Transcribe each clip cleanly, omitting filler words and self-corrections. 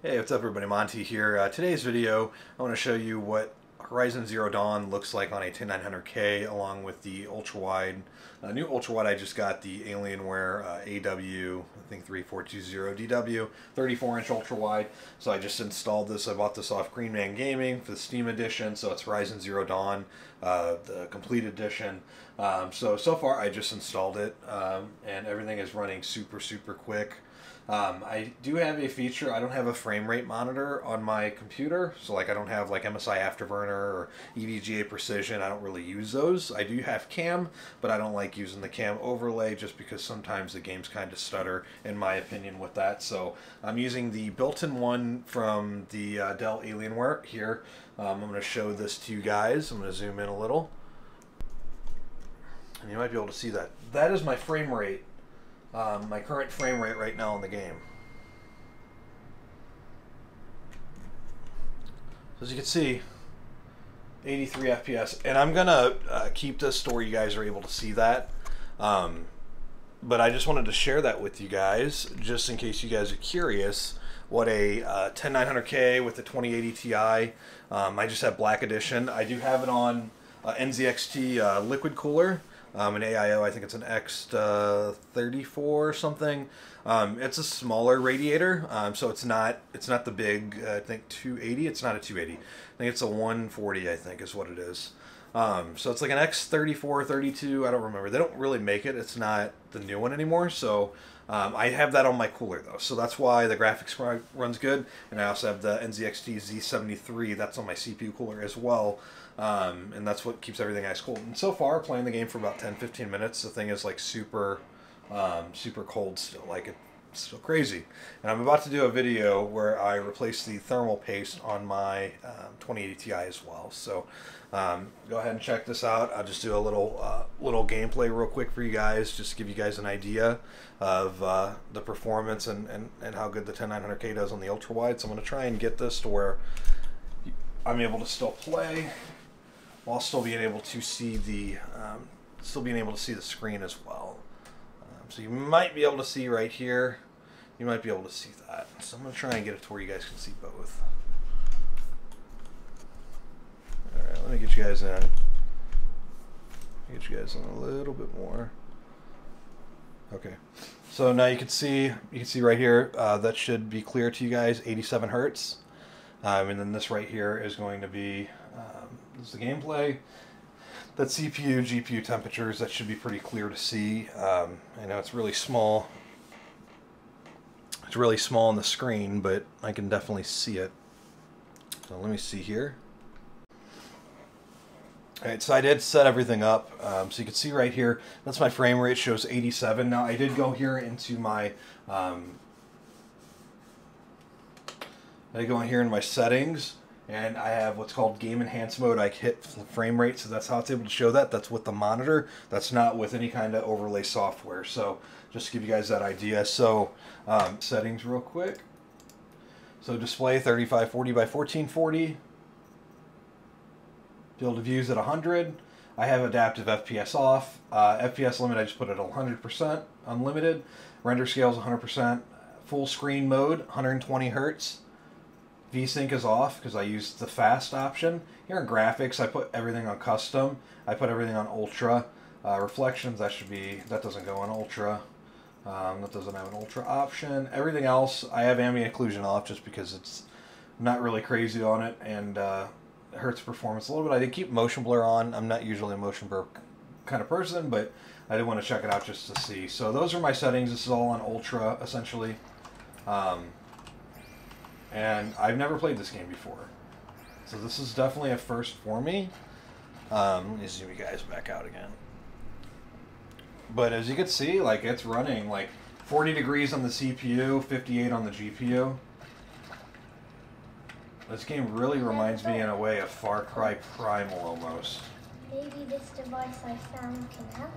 Hey, what's up everybody, Monty here. Today's video, I want to show you what Horizon Zero Dawn looks like on a 10900K along with the ultra-wide, new ultra-wide I just got, the Alienware AW, I think 3420DW, 34-inch ultra-wide. So I just installed this. I bought this off Green Man Gaming for the Steam edition, so it's Horizon Zero Dawn, the complete edition. So far I just installed it, and everything is running super quick. I do have a feature. I don't have a frame rate monitor on my computer, so like I don't have like MSI Afterburner or EVGA Precision. I don't really use those. I do have cam, but I don't like using the cam overlay just because sometimes the games kind of stutter, in my opinion, with that. So I'm using the built-in one from the Dell Alienware here. I'm going to show this to you guys. I'm going to zoom in a little, and you might be able to see that. That is my frame rate. My current frame rate right now in the game. So as you can see, 83 FPS, and I'm gonna keep this to where you guys are able to see that. But I just wanted to share that with you guys, just in case you guys are curious what a 10900K with the 2080 Ti. I just have Black Edition. I do have it on NZXT liquid cooler. An AIO, I think it's an X34 or something. It's a smaller radiator, so it's not the big, I think 280. It's not a 280. I think it's a 140. I think is what it is. So it's like an X34, 32. I don't remember. They don't really make it. It's not the new one anymore. So I have that on my cooler though. So that's why the graphics runs good. And I also have the NZXT Z73. That's on my CPU cooler as well. And that's what keeps everything ice cold. And so far, playing the game for about 10-15 minutes, the thing is like super cold still. Like it's still crazy. And I'm about to do a video where I replace the thermal paste on my 2080 Ti as well. So go ahead and check this out. I'll just do a little gameplay real quick for you guys, just to give you guys an idea of the performance and how good the 10900K does on the ultra wide. So I'm going to try and get this to where I'm able to still play while still being able to see the screen as well. So you might be able to see right here. You might be able to see that. So I'm going to try and get it to where you guys can see both. Alright, let me get you guys in. Get you guys in a little bit more. Okay. So now you can see right here, that should be clear to you guys, 87 hertz. And then this right here is going to be, this is the gameplay. That CPU, GPU temperatures, that should be pretty clear to see. I know it's really small. It's really small on the screen, but I can definitely see it. So let me see here. Alright, so I did set everything up. So you can see right here, that's my frame rate, shows 87. Now I did go here into my, I go in here in my settings, and I have what's called game enhance mode. I hit frame rate, so that's how it's able to show that. That's with the monitor. That's not with any kind of overlay software. So just to give you guys that idea. So settings real quick. So display 3540 by 1440. Field of views at 100. I have adaptive FPS off. FPS limit I just put it at 100%. Unlimited. Render scale is 100%. Full screen mode 120 hertz. VSync is off because I used the fast option. Here in graphics, I put everything on custom. I put everything on ultra. Reflections, that doesn't go on ultra. That doesn't have an ultra option. Everything else, I have ambient occlusion off just because it's not really crazy on it, and it hurts performance a little bit. I did keep motion blur on. I'm not usually a motion blur kind of person, but I did want to check it out just to see. So those are my settings. This is all on ultra, essentially. And I've never played this game before, so this is definitely a first for me. Let me zoom you guys back out again. But as you can see, like it's running like 40 degrees on the CPU, 58 on the GPU. This game really reminds me in a way of Far Cry Primal almost. Maybe this device I found can help.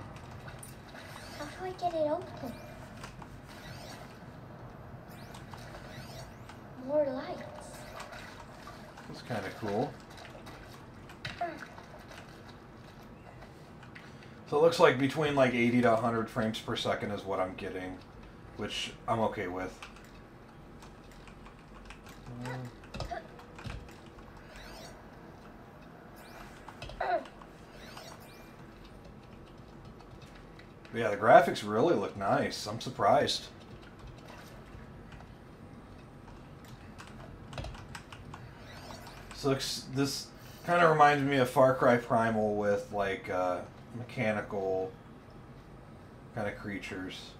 How do I get it open? More lights. That's kind of cool. So it looks like between like 80 to 100 frames per second is what I'm getting, which I'm okay with. Yeah, the graphics really look nice. I'm surprised. This kind of reminds me of Far Cry Primal with like mechanical kind of creatures.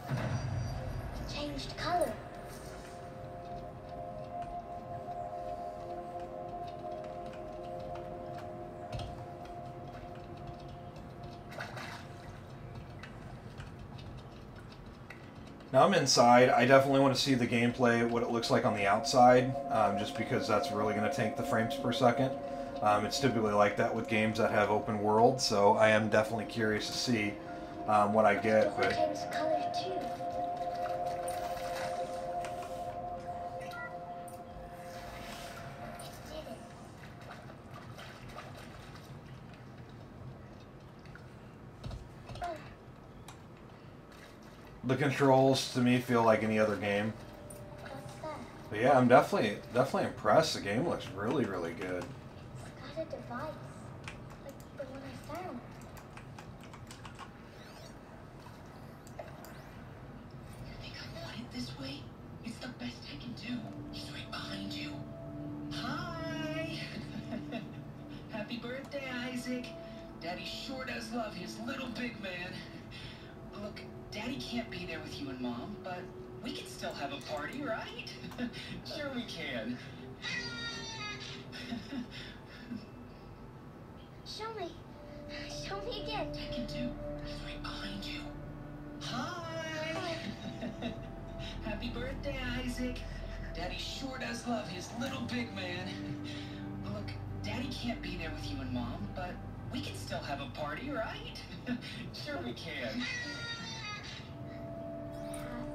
It changed color. Now I'm inside. I definitely want to see the gameplay, what it looks like on the outside, just because that's really going to tank the frames per second. It's typically like that with games that have open world, so I am definitely curious to see what I get. It changed color too. It did it. The controls to me feel like any other game. What's that? But yeah, I'm definitely impressed. The game looks really, really good. It's got a device, like the one I found. You think I want it this way? It's the best I can do. He's right behind you. Hi! Happy birthday, Isaac. Daddy sure does love his little big man. Look, Daddy can't be there with you and Mom, but we can still have a party, right? Sure we can. Show me. Show me again. I can do. He's right behind you. Hi! Happy birthday, Isaac. Daddy sure does love his little big man. Look, Daddy can't be there with you and Mom, but we can still have a party, right? Sure we can.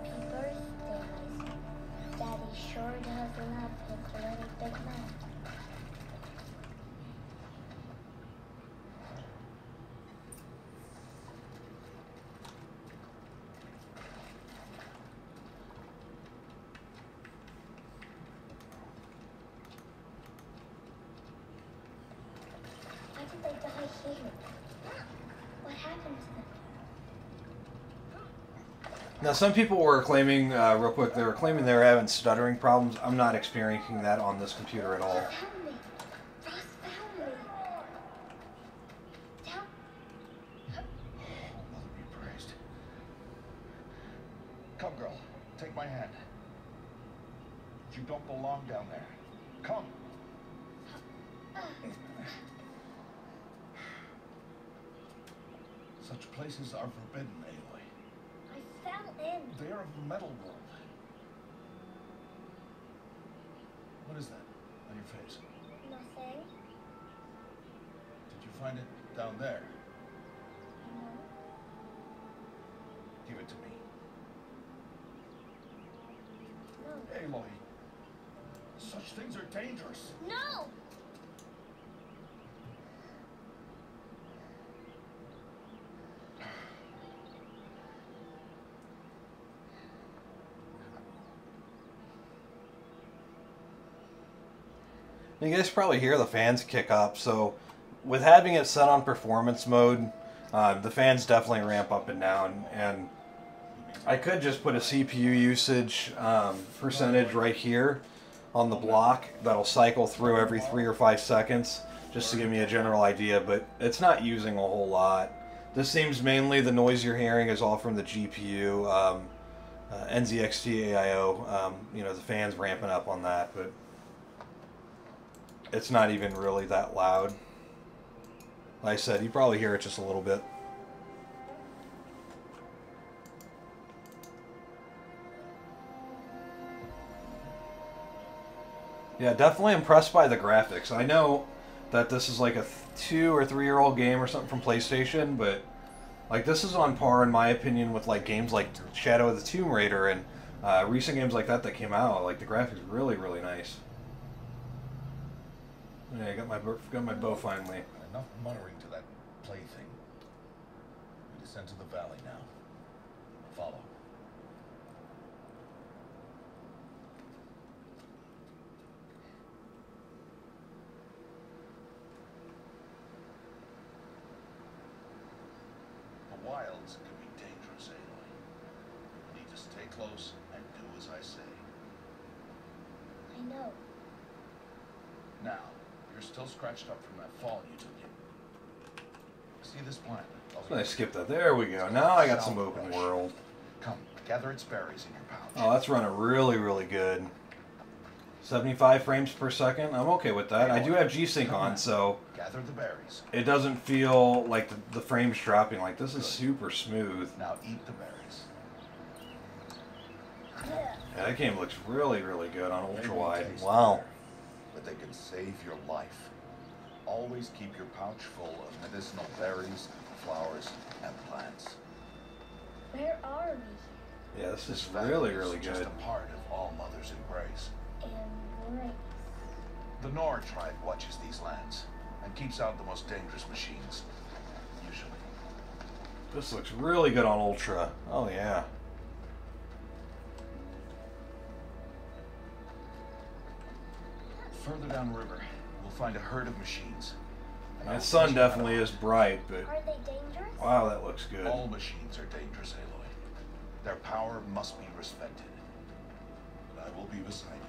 Happy birthday, Isaac. Daddy sure does love his little big man. Why did they die here? What happened to them? Now, some people were claiming, real quick, they were claiming they were having stuttering problems. I'm not experiencing that on this computer at all. Found me. Ross found me. Down. Mother be praised. Come, girl. Take my hand. You don't belong down there. Come. Such places are forbidden, Aloy. I fell in. They are of the metal world. What is that on your face? Nothing. Did you find it down there? No. Give it to me. No. Aloy, such things are dangerous. No! You guys probably hear the fans kick up, so with having it set on performance mode, the fans definitely ramp up and down, and I could just put a CPU usage percentage right here on the block that'll cycle through every 3 or 5 seconds just to give me a general idea, but it's not using a whole lot. This seems mainly the noise you're hearing is all from the GPU, NZXT AIO, you know, the fans ramping up on that, but it's not even really that loud. Like I said, you probably hear it just a little bit. Yeah, definitely impressed by the graphics. I know that this is like a 2 or 3 year old game or something from PlayStation, but like this is on par in my opinion with like games like Shadow of the Tomb Raider and recent games like that that came out. Like the graphics really, really nice. Yeah, I got my bow finally. Enough muttering to that plaything. We descend to the valley now. Follow. The wilds can be dangerous, Aloy. You need to stay close and do as I say. I know. Now, you're still scratched up from that fall you took in. See this plant? I skipped that. There we go. Now I got some open world. Come, gather its berries in your pouch. Oh, that's running really, really good. 75 frames per second. I'm okay with that. I do have G-Sync on, so Gather the berries. it doesn't feel like the frames dropping. Like, this is super smooth. Now eat the berries. Yeah. Yeah, that game looks really, really good on They ultra will wide. taste Wow. bitter, but they can save your life. Always keep your pouch full of medicinal berries, flowers, and plants. Where are we? Yeah, this is family really, really just good. a part of all Mother's embrace. Embrace. The Nor tribe watches these lands and keeps out the most dangerous machines. Usually. This looks really good on ultra. Oh yeah. Further downriver, we'll find a herd of machines. And That I'll sun teach you how definitely to is bright, but Are they dangerous? wow, that looks good. All machines are dangerous, Aloy. Their power must be respected. But I will be beside you.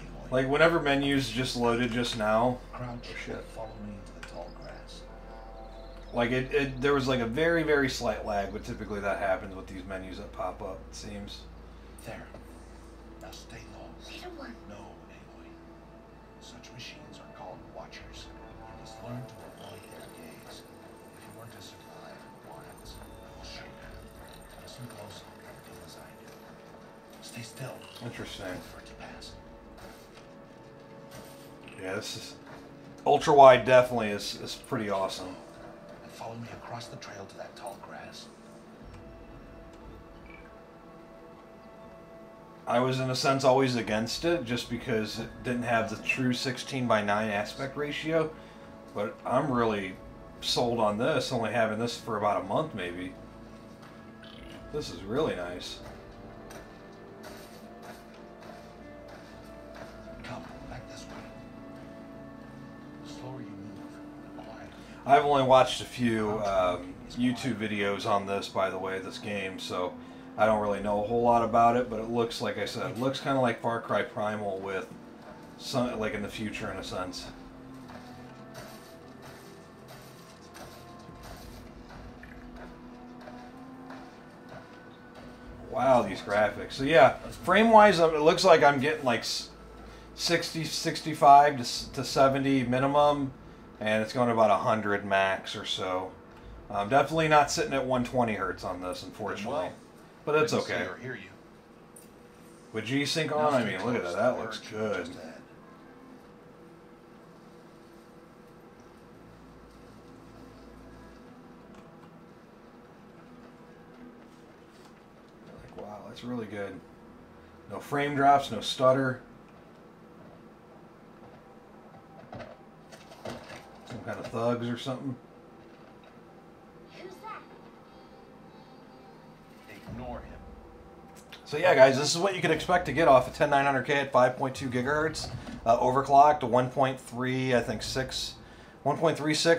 Aloy, Like whenever menus just loaded just now, crouch oh, shit. and follow me into the tall grass. like there was like a very, very slight lag, but typically that happens with these menus that pop up, it seems. There. Now stay low. Little one. No, Aloy. Such machines are called watchers. You must learn to avoid their gaze. If you want to survive in the wilds, I will show you. Listen close and do as I do. Stay still. Interesting. Wait for it to pass. Yeah, this is ultra wide. Definitely is pretty awesome. And follow me across the trail to that tall grass. I was in a sense always against it just because it didn't have the true 16:9 aspect ratio, but I'm really sold on this, only having this for about a month maybe. This is really nice. Come, back this way. The slower you move, the quieter. I've only watched a few YouTube videos on this, by the way, this game, so I don't really know a whole lot about it, but it looks, like I said, it looks kind of like Far Cry Primal with some, like in the future in a sense. Wow, these graphics. So yeah, frame-wise, it looks like I'm getting like 60, 65 to 70 minimum, and it's going to about 100 max or so. Definitely not sitting at 120 hertz on this, unfortunately. But it's Didn't see okay. or hear you. With G-Sync Now on, I stay mean, look at close that. to That the looks urge good. just ahead. Like, wow, that's really good. No frame drops, no stutter. Some kind of thugs or something. Who's that? Ignore him. So yeah, guys, this is what you could expect to get off a 10900K at 5.2 gigahertz, overclocked to 1.3, I think 1.36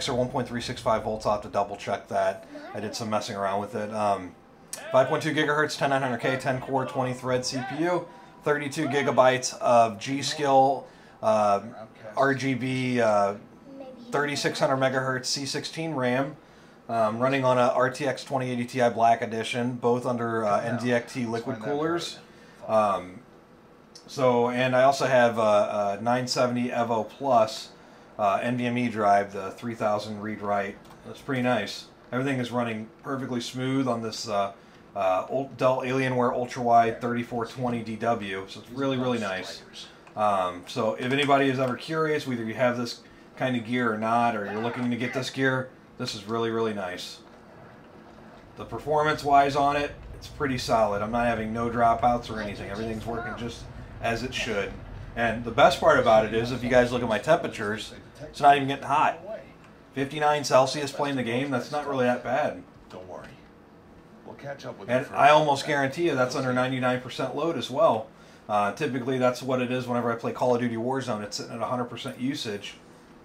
or 1.365 volts. I'll have to double check that. I did some messing around with it. 5.2 gigahertz, 10900K, 10 core, 20 thread CPU, 32 gigabytes of G-Skill RGB, 3600 megahertz C16 RAM. Running on a RTX 2080 Ti Black Edition, both under NZXT liquid coolers. And I also have a 970 Evo Plus NVMe drive, the 3000 read-write. That's pretty nice. Everything is running perfectly smooth on this Dell Alienware UltraWide 3420 DW, so it's really, really nice. So if anybody is ever curious, whether you have this kind of gear or not, or you're looking to get this gear, this is really, really nice. The performance-wise on it, it's pretty solid. I'm not having no dropouts or anything. Everything's working just as it should. And the best part about it is, if you guys look at my temperatures, it's not even getting hot. 59 Celsius playing the game, that's not really that bad. Don't worry. We'll catch up with And I almost guarantee you that's under 99% load as well. Typically, that's what it is whenever I play Call of Duty Warzone. It's sitting at 100% usage.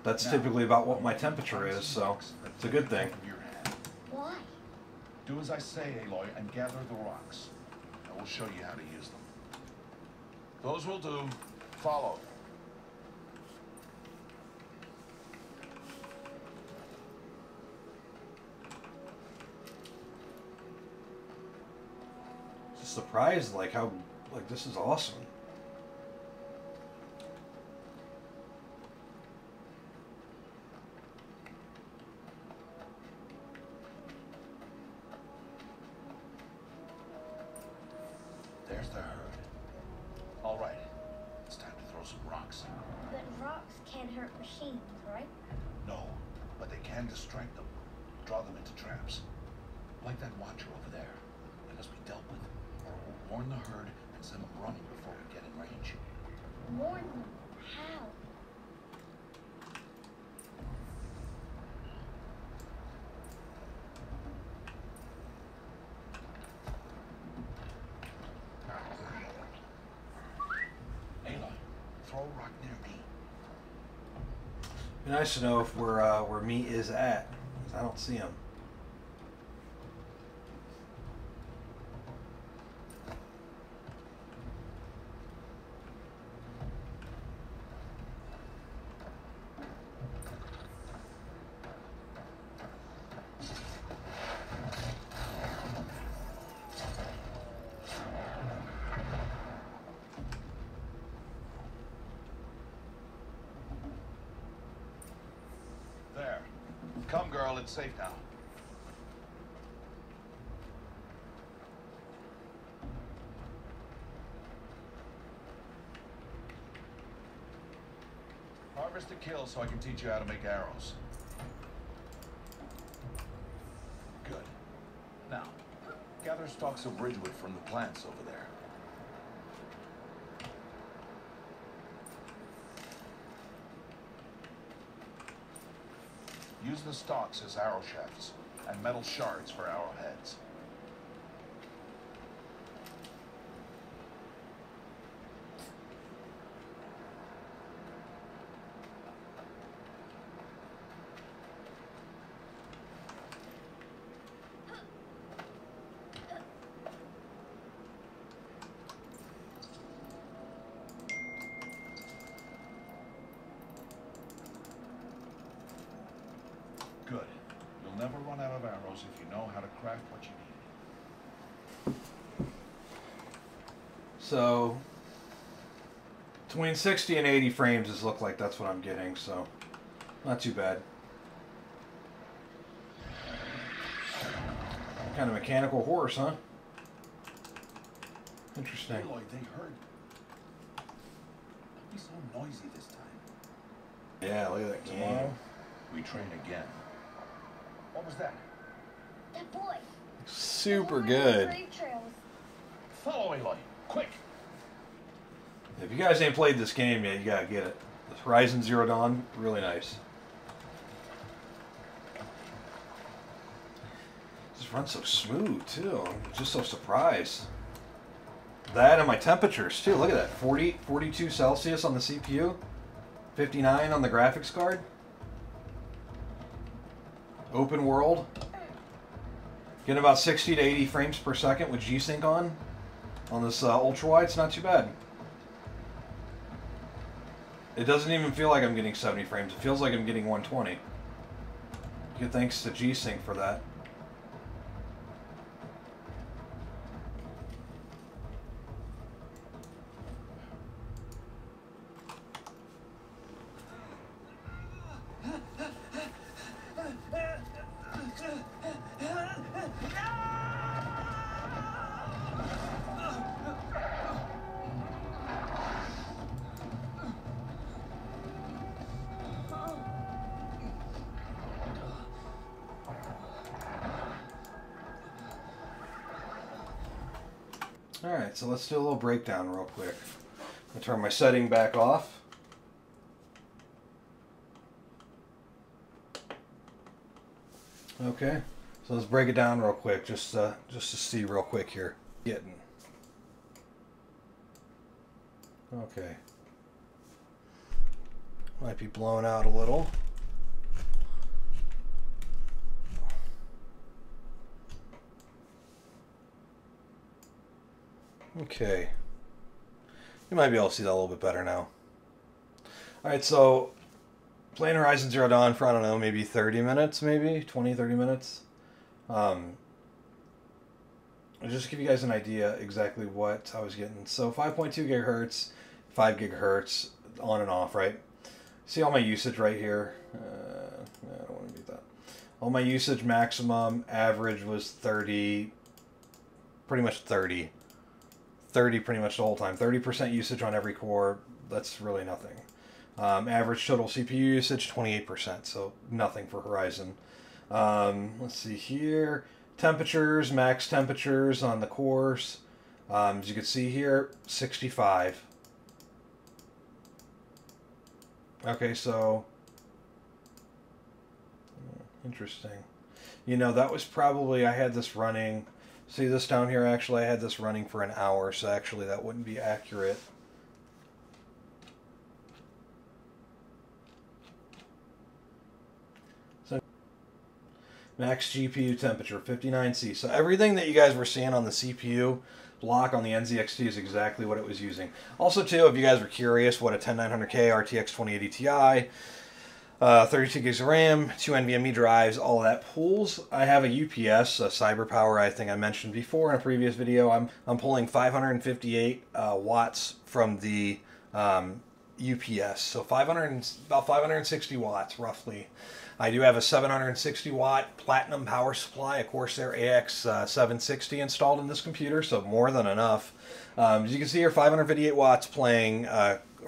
That's typically about what my temperature is, so it's a good thing. Why? Do as I say, Aloy, and gather the rocks. I will show you how to use them. Those will do. Follow. Just surprised, like how, like this is awesome. There's the herd. All right. It's time to throw some rocks. But rocks can't hurt machines, right? No, but they can distract them. Draw them into traps. Like that watcher over there. They must be dealt with. Or we'll warn the herd and send them running before we get in range. Warn them. How? Aloy, throw a rock near me. Be nice to know if where meat is at. 'Cause I don't see him. There. Come, girl, it's safe now. Harvest a kill so I can teach you how to make arrows. Good. Now, gather stalks of ridgewood from the plants over there. Use the stalks as arrow shafts and metal shards for arrowheads. Good. You'll never run out of arrows if you know how to craft what you need. So, between 60 and 80 frames is look like that's what I'm getting, so not too bad. Kind of mechanical horse, huh? Interesting. Aloy, they heard. Don't be so noisy this time. Yeah, look at that game. Tomorrow, we train again. What was that? That boy. Super The good. brave trails. Follow Aloy, quick! If you guys ain't played this game yet, you gotta get it. Horizon Zero Dawn, really nice. Just runs so smooth too. I'm just so surprised. That and my temperatures too. Look at that. 40, 42 Celsius on the CPU. 59 on the graphics card. Open world. Getting about 60 to 80 frames per second with G-Sync on this ultra-wide. It's not too bad. It doesn't even feel like I'm getting 70 frames. It feels like I'm getting 120. Good thanks to G-Sync for that. Alright, so let's do a little breakdown real quick. I'll turn my setting back off. Okay, so let's break it down real quick, just to see real quick here. Getting. Okay. Might be blown out a little. Okay. You might be able to see that a little bit better now. Alright, so playing Horizon Zero Dawn for, I don't know, maybe 30 minutes, maybe 20, 30 minutes. I'll just give you guys an idea exactly what I was getting. So 5.2 gigahertz, 5 gigahertz, on and off, right? See all my usage right here. I don't want to beat that. All my usage maximum average was 30, pretty much 30. 30 pretty much the whole time. 30% usage on every core, that's really nothing. Average total CPU usage, 28%, so nothing for Horizon. Let's see here. Temperatures, max temperatures on the cores. As you can see here, 65. Okay, so interesting. You know, that was probably, I had this running, see this down here, actually I had this running for an hour, so actually that wouldn't be accurate. So max GPU temperature, 59C. So everything that you guys were seeing on the CPU block on the NZXT is exactly what it was using. Also, too, if you guys were curious, what a 10900K RTX 2080 Ti, 32 gigs of RAM, 2 NVMe drives, all of that pulls. I have a UPS, a CyberPower, I think I mentioned before in a previous video. I'm pulling 558 watts from the UPS, so about 560 watts roughly. I do have a 760 watt platinum power supply, a Corsair AX 760 installed in this computer, so more than enough. As you can see here, 558 watts playing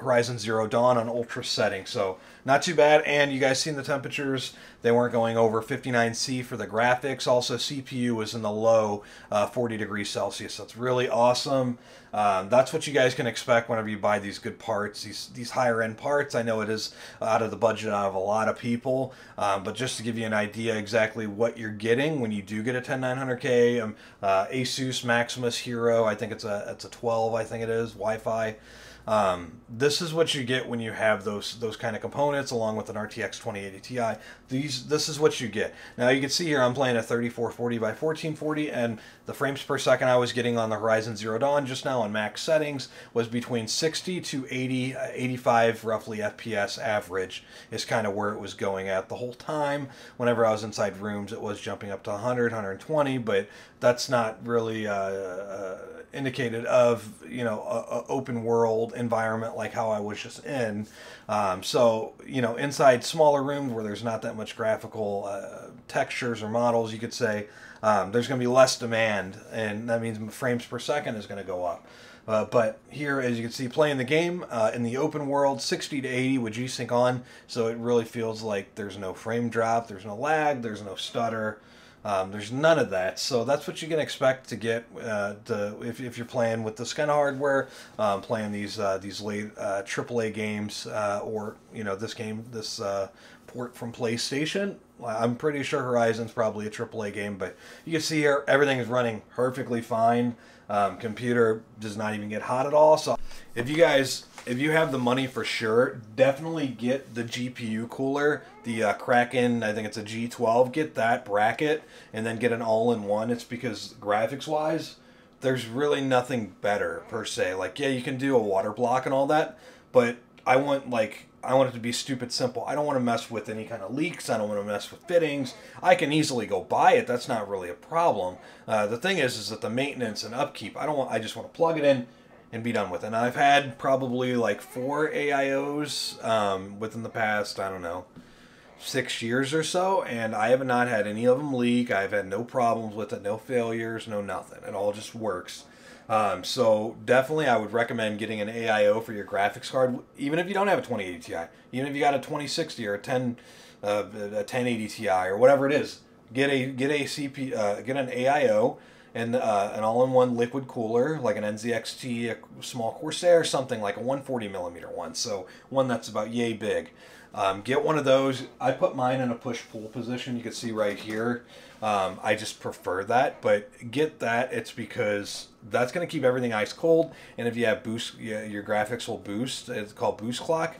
Horizon Zero Dawn on ultra setting, so not too bad. And you guys seen the temperatures, they weren't going over 59C for the graphics. Also, CPU was in the low 40 degrees Celsius. That's really awesome. That's what you guys can expect whenever you buy these good parts, these higher end parts. I know it is out of the budget of a lot of people, but just to give you an idea exactly what you're getting when you do get a 10900K Asus Maximus Hero, I think it's a 12, I think it is, Wi-Fi. This is what you get when you have those kind of components along with an RTX 2080 Ti. This is what you get. Now you can see here I'm playing a 3440 by 1440, and the frames per second I was getting on the Horizon Zero Dawn just now on max settings was between 60 to 80, 85 roughly FPS average is kind of where it was going at the whole time. Whenever I was inside rooms, it was jumping up to 100, 120, but that's not really indicated of, you know, a open world environment like how I was just in. So, you know, inside smaller rooms where there's not that much graphical textures or models, you could say, there's going to be less demand, and that means frames per second is going to go up. But here, as you can see, playing the game in the open world, 60 to 80 with G-Sync on, so it really feels like there's no frame drop, there's no lag, there's no stutter. There's none of that, so that's what you can expect to get if you're playing with this kind of hardware, playing these late AAA games, or you know, this port from PlayStation. I'm pretty sure Horizon's probably a AAA game, but you can see here everything is running perfectly fine. Computer does not even get hot at all. So if you have the money, for sure, definitely get the GPU cooler, the Kraken, I think it's a G12, get that bracket, and then get an all-in-one. It's because graphics-wise, there's really nothing better, per se. Like, yeah, you can do a water block and all that, but I want it to be stupid simple. I don't want to mess with any kind of leaks. I don't want to mess with fittings. I can easily go buy it. That's not really a problem. The thing is that the maintenance and upkeep, I just want to plug it in and be done with it. And I've had probably like 4 AIOs within the past, I don't know, 6 years or so, and I have not had any of them leak. I've had no problems with it, no failures, no nothing. It all just works. So definitely I would recommend getting an AIO for your graphics card, even if you don't have a 2080 Ti, even if you got a 2060 or a 1080 Ti or whatever it is. Get an AIO and an all-in-one liquid cooler, like an NZXT, a small Corsair, something like a 140 millimeter one. So one that's about yay big. Get one of those. I put mine in a push-pull position. You can see right here. I just prefer that, but get that. It's because that's going to keep everything ice cold, and if you have boost, your graphics will boost. It's called boost clock.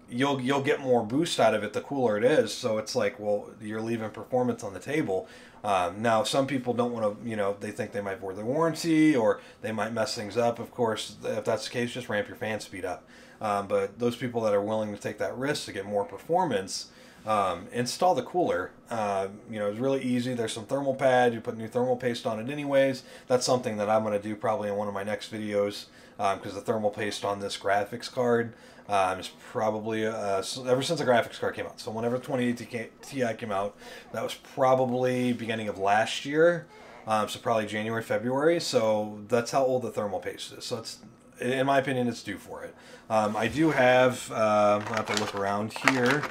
You'll get more boost out of it the cooler it is. So it's like, well, you're leaving performance on the table. Now, some people don't want to, they think they might void their warranty or they might mess things up. Of course, if that's the case, just ramp your fan speed up. But those people that are willing to take that risk to get more performance, install the cooler. It's really easy. There's some thermal pad. You put new thermal paste on it anyways. That's something that I'm going to do probably in one of my next videos, because the thermal paste on this graphics card is probably ever since the graphics card came out. So whenever 2080 Ti came out, that was probably beginning of last year. So probably January, February. So that's how old the thermal paste is. So it's, in my opinion, it's due for it. I do have, I have to look around here.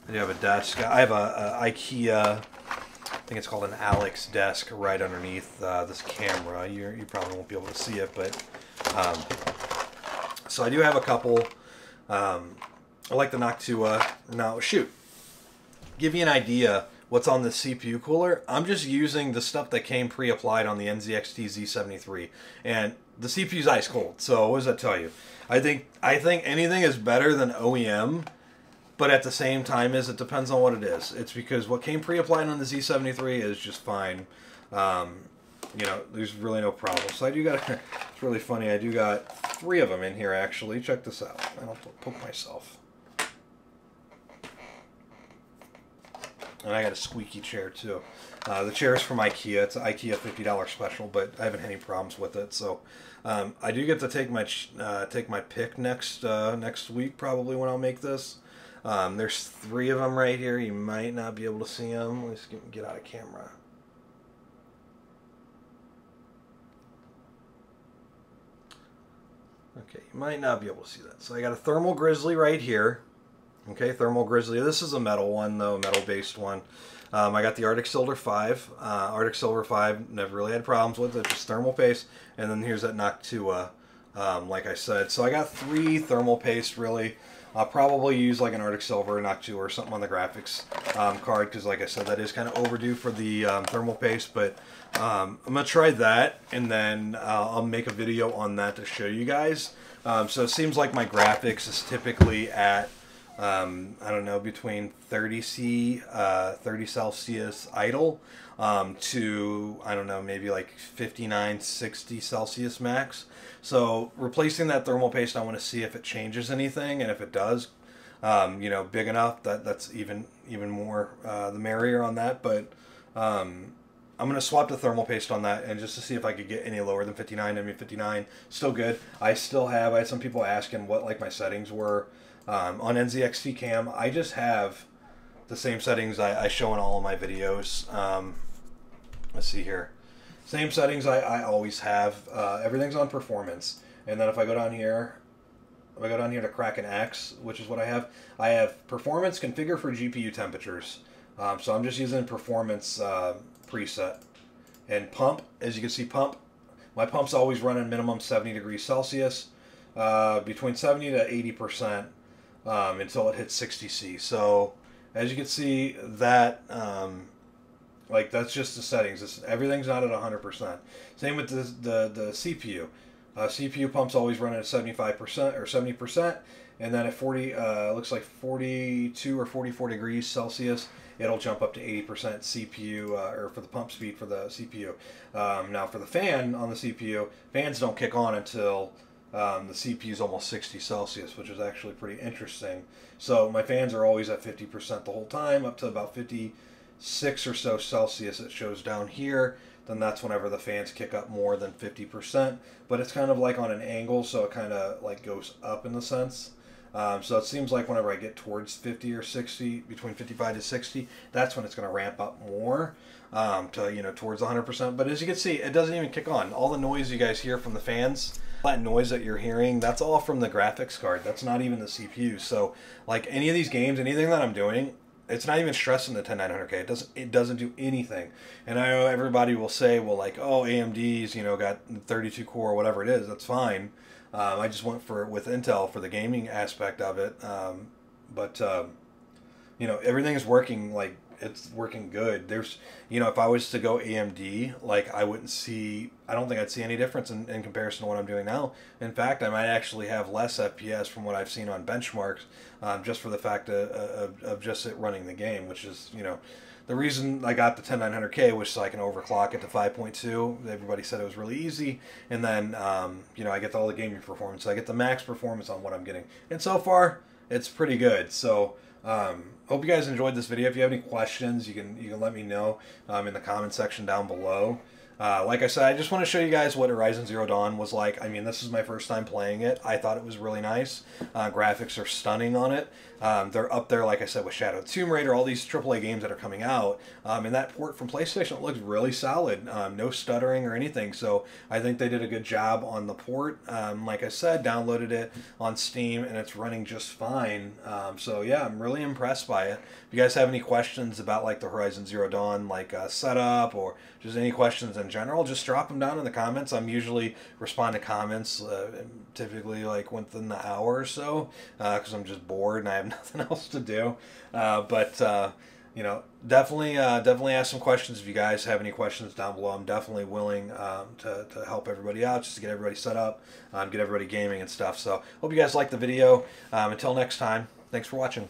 I do have a desk. I have a IKEA, I think it's called an Alex desk right underneath this camera. You probably won't be able to see it, but so I do have a couple. I like the Noctua. Now, give you an idea what's on the CPU cooler. I'm just using the stuff that came pre-applied on the NZXT Z73, and the CPU's ice cold. So what does that tell you? I think anything is better than OEM, but at the same time, it depends on what it is. It's because what came pre-applied on the Z73 is just fine. There's really no problem. So I do got, it's really funny, I do got 3 of them in here actually. Check this out. I don't have to poke myself. And I got a squeaky chair too. The chair is from IKEA. It's an IKEA $50 special, but I haven't had any problems with it. So I do get to take my pick next week probably when I'll make this. There's 3 of them right here. You might not be able to see them. Let's get out of camera. Okay, you might not be able to see that. So I got a Thermal Grizzly right here. Okay, Thermal Grizzly. This is a metal one, though, metal-based one. I got the Arctic Silver 5. Arctic Silver 5, never really had problems with it, just thermal paste. And then here's that Noctua, like I said. So I got 3 thermal paste, really. I'll probably use like an Arctic Silver, Noctua, or something on the graphics card, because like I said, that is kind of overdue for the thermal paste. But I'm going to try that, and then I'll make a video on that to show you guys. So it seems like my graphics is typically at, I don't know, between 30 Celsius idle to, I don't know, maybe like 59, 60 Celsius max. So replacing that thermal paste, I want to see if it changes anything, and if it does, big enough, that's even more the merrier on that. But I'm going to swap the thermal paste on that, and just to see if I could get any lower than 59. I mean, 59 still good. I had some people asking what like my settings were on NZXT Cam. I just have the same settings I show in all of my videos. Let's see here. Same settings I always have. Everything's on performance. And then if I go down here, to Kraken X, which is what I have performance configure for GPU temperatures. So I'm just using performance preset. And pump, as you can see, my pump's always running minimum 70 degrees Celsius, between 70 to 80%, until it hits 60 C. So as you can see, that like that's just the settings. Everything's not at 100%. Same with the CPU. CPU pump's always running at 75% or 70%, and then at 40, looks like 42 or 44 degrees Celsius, it'll jump up to 80% CPU, or for the pump speed for the CPU. Now for the fan on the CPU, fans don't kick on until the CPU is almost 60 Celsius, which is actually pretty interesting. So my fans are always at 50% the whole time, up to about 56 or so Celsius it shows down here. Then that's whenever the fans kick up more than 50%. But it's kind of like on an angle, so it kind of like goes up in the sense. So it seems like whenever I get towards 50 or 60, between 55 to 60, that's when it's going to ramp up more to, towards 100%. But as you can see, it doesn't even kick on. All the noise you guys hear from the fans, that noise that you're hearing, that's all from the graphics card. That's not even the CPU. So like any of these games, anything that I'm doing, it's not even stressing the 10900K. It doesn't do anything. And I know everybody will say, well, like, oh, AMD's, you know, got 32 core or whatever it is. That's fine. I just went with Intel for the gaming aspect of it. But you know, everything is working, like, it's working good. There's, you know, if I was to go AMD, like, I don't think I'd see any difference in comparison to what I'm doing now. In fact, I might actually have less FPS from what I've seen on benchmarks, just for the fact of just it running the game, which is, you know, the reason I got the 10900K was so I can overclock it to 5.2. Everybody said it was really easy. And then, you know, I get all the gaming performance. I get the max performance on what I'm getting. And so far, it's pretty good. So, hope you guys enjoyed this video. If you have any questions, you can let me know in the comment section down below. Like I said, I just want to show you guys what Horizon Zero Dawn was like. I mean, this is my first time playing it. I thought it was really nice. Graphics are stunning on it. They're up there, like I said, with Shadow Tomb Raider, all these AAA games that are coming out. And that port from PlayStation looks really solid. No stuttering or anything. So I think they did a good job on the port. Like I said, downloaded it on Steam, and it's running just fine. So yeah, I'm really impressed by it. If you guys have any questions about like the Horizon Zero Dawn like setup, or just any questions in general, just drop them down in the comments. I'm usually respond to comments typically like within the hour or so, because I'm just bored and I have nothing else to do. You know, definitely ask some questions if you guys have any questions down below. I'm definitely willing to help everybody out, just to get everybody set up, get everybody gaming and stuff. So hope you guys liked the video. Until next time, thanks for watching.